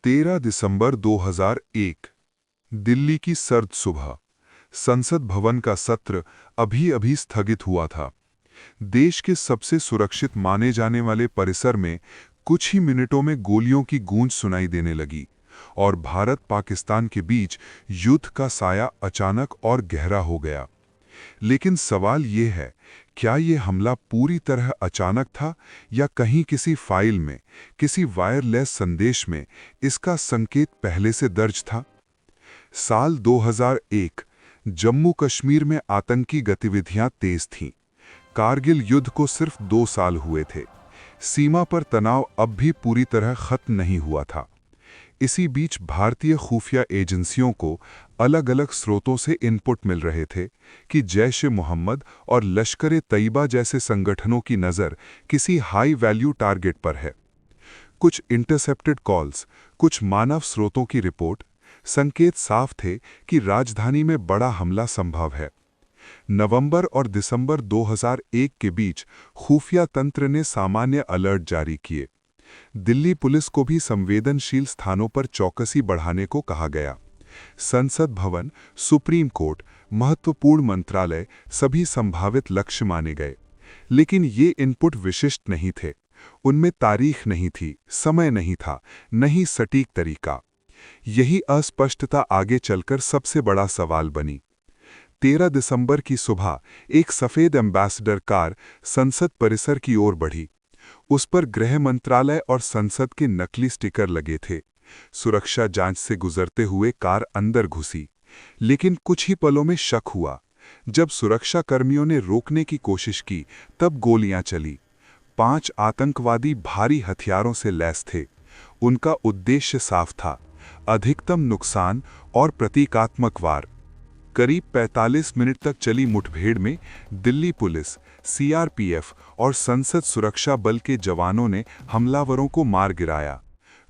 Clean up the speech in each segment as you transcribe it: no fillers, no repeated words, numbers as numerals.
13 दिसंबर 2001 दिल्ली की सर्द सुबह। संसद भवन का सत्र अभी अभी स्थगित हुआ था। देश के सबसे सुरक्षित माने जाने वाले परिसर में कुछ ही मिनटों में गोलियों की गूंज सुनाई देने लगी और भारत पाकिस्तान के बीच युद्ध का साया अचानक और गहरा हो गया। लेकिन सवाल ये है, क्या ये हमला पूरी तरह अचानक था या कहीं किसी फाइल में, किसी वायरलेस संदेश में इसका संकेत पहले से दर्ज था? साल 2001 जम्मू कश्मीर में आतंकी गतिविधियां तेज थीं। कारगिल युद्ध को सिर्फ 2 साल हुए थे। सीमा पर तनाव अब भी पूरी तरह खत्म नहीं हुआ था। इसी बीच भारतीय खुफिया एजेंसियों को अलग अलग स्रोतों से इनपुट मिल रहे थे कि जैश-ए-मोहम्मद और लश्कर-ए-तैयबा जैसे संगठनों की नज़र किसी हाई वैल्यू टारगेट पर है। कुछ इंटरसेप्टेड कॉल्स, कुछ मानव स्रोतों की रिपोर्ट, संकेत साफ थे कि राजधानी में बड़ा हमला संभव है। नवंबर और दिसंबर 2001 के बीच खुफिया तंत्र ने सामान्य अलर्ट जारी किए। दिल्ली पुलिस को भी संवेदनशील स्थानों पर चौकसी बढ़ाने को कहा गया। संसद भवन, सुप्रीम कोर्ट, महत्वपूर्ण मंत्रालय सभी संभावित लक्ष्य माने गए। लेकिन ये इनपुट विशिष्ट नहीं थे। उनमें तारीख नहीं थी, समय नहीं था, नहीं सटीक तरीका। यही अस्पष्टता आगे चलकर सबसे बड़ा सवाल बनी। 13 दिसंबर की सुबह एक सफेद एम्बेसडर कार संसद परिसर की ओर बढ़ी। उस पर गृह मंत्रालय और संसद के नकली स्टिकर लगे थे। सुरक्षा जांच से गुजरते हुए कार अंदर घुसी, लेकिन कुछ ही पलों में शक हुआ। जब सुरक्षा कर्मियों ने रोकने की कोशिश की, तब गोलियां चली। 5 आतंकवादी भारी हथियारों से लैस थे। उनका उद्देश्य साफ था, अधिकतम नुकसान और प्रतीकात्मक वार। करीब 45 मिनट तक चली मुठभेड़ में दिल्ली पुलिस, सीआरपीएफ और संसद सुरक्षा बल के जवानों ने हमलावरों को मार गिराया।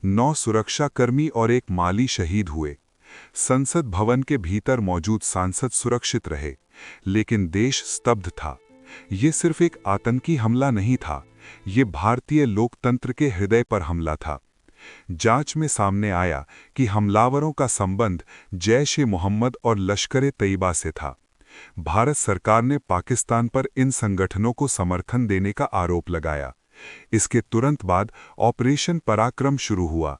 9 सुरक्षाकर्मी और एक माली शहीद हुए। संसद भवन के भीतर मौजूद सांसद सुरक्षित रहे, लेकिन देश स्तब्ध था। ये सिर्फ एक आतंकी हमला नहीं था, ये भारतीय लोकतंत्र के हृदय पर हमला था। जांच में सामने आया कि हमलावरों का संबंध जैश-ए-मोहम्मद और लश्कर-ए-तैयबा से था। भारत सरकार ने पाकिस्तान पर इन संगठनों को समर्थन देने का आरोप लगाया। इसके तुरंत बाद ऑपरेशन पराक्रम शुरू हुआ।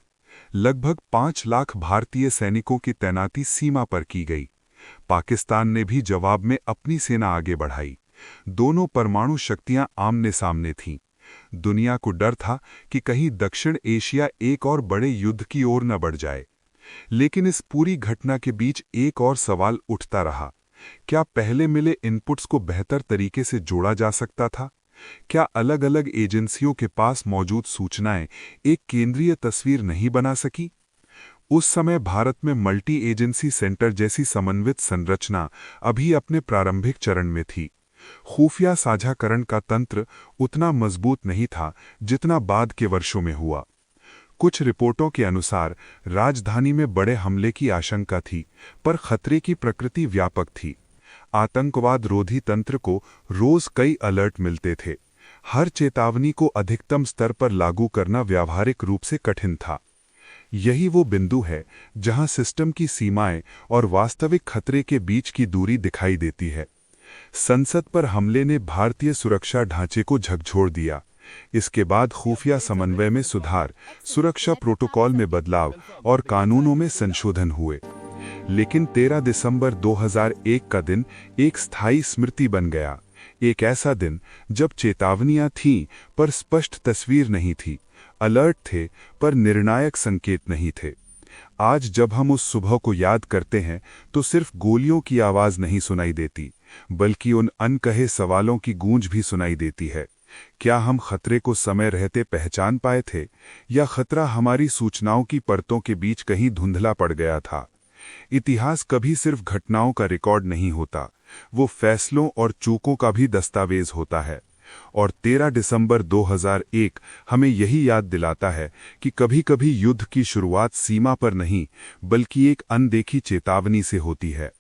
लगभग 5 लाख भारतीय सैनिकों की तैनाती सीमा पर की गई। पाकिस्तान ने भी जवाब में अपनी सेना आगे बढ़ाई। दोनों परमाणु शक्तियां आमने सामने थीं। दुनिया को डर था कि कहीं दक्षिण एशिया एक और बड़े युद्ध की ओर न बढ़ जाए। लेकिन इस पूरी घटना के बीच एक और सवाल उठता रहा, क्या पहले मिले इनपुट्स को बेहतर तरीके से जोड़ा जा सकता था? क्या अलग अलग एजेंसियों के पास मौजूद सूचनाएं एक केंद्रीय तस्वीर नहीं बना सकी? उस समय भारत में मल्टी एजेंसी सेंटर जैसी समन्वित संरचना अभी अपने प्रारंभिक चरण में थी। खुफिया साझाकरण का तंत्र उतना मजबूत नहीं था जितना बाद के वर्षों में हुआ। कुछ रिपोर्टों के अनुसार राजधानी में बड़े हमले की आशंका थी, पर खतरे की प्रकृति व्यापक थी। आतंकवाद रोधी तंत्र को रोज कई अलर्ट मिलते थे। हर चेतावनी को अधिकतम स्तर पर लागू करना व्यावहारिक रूप से कठिन था। यही वो बिंदु है जहां सिस्टम की सीमाएं और वास्तविक खतरे के बीच की दूरी दिखाई देती है। संसद पर हमले ने भारतीय सुरक्षा ढांचे को झकझोर दिया। इसके बाद खुफिया समन्वय में सुधार, सुरक्षा प्रोटोकॉल में बदलाव और कानूनों में संशोधन हुए। लेकिन 13 दिसंबर 2001 का दिन एक स्थायी स्मृति बन गया। एक ऐसा दिन जब चेतावनियां थीं पर स्पष्ट तस्वीर नहीं थी, अलर्ट थे पर निर्णायक संकेत नहीं थे। आज जब हम उस सुबह को याद करते हैं तो सिर्फ गोलियों की आवाज नहीं सुनाई देती, बल्कि उन अनकहे सवालों की गूंज भी सुनाई देती है। क्या हम खतरे को समय रहते पहचान पाए थे, या खतरा हमारी सूचनाओं की परतों के बीच कहीं धुंधला पड़ गया था? इतिहास कभी सिर्फ घटनाओं का रिकॉर्ड नहीं होता, वो फैसलों और चूकों का भी दस्तावेज होता है। और 13 दिसंबर 2001 हमें यही याद दिलाता है कि कभी-कभी युद्ध की शुरुआत सीमा पर नहीं, बल्कि एक अनदेखी चेतावनी से होती है।